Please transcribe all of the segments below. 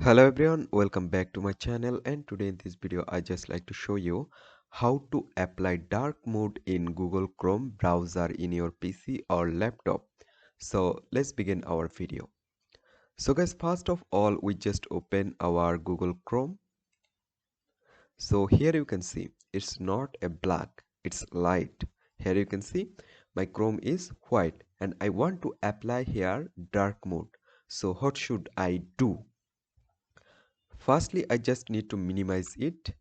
Hello everyone, welcome back to my channel, and today in this video I just like to show you how to apply dark mode in Google Chrome browser in your PC or laptop. So let's begin our video. So guys, first of all we just open our Google Chrome. So here you can see it's not a black, it's light. Here you can see my Chrome is white and I want to apply here dark mode. So what should I do? Firstly, I just need to minimize it,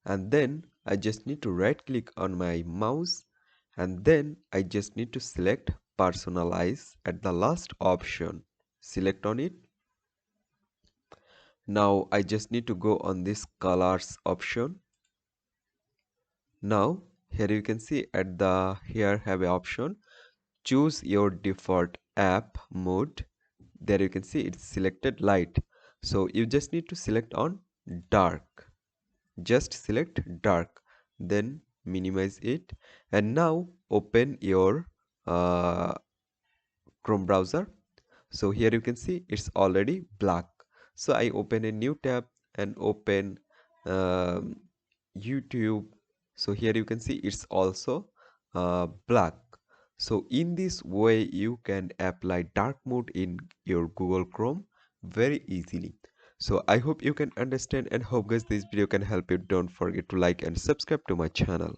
and then I just need to right click on my mouse, and then I just need to select personalize at the last option. Select on it. Now I just need to go on this colors option. Now here you can see at the here have a option, choose your default app mode. There you can see it's selected light, so you just need to select on dark. Just select dark, then minimize it, and now open your Chrome browser. So here you can see it's already black, so I open a new tab and open um, YouTube. So here you can see it's also black. So in this way you can apply dark mode in your Google Chrome very easily. So I hope you can understand and hope guys this video can help you. Don't forget to like and subscribe to my channel.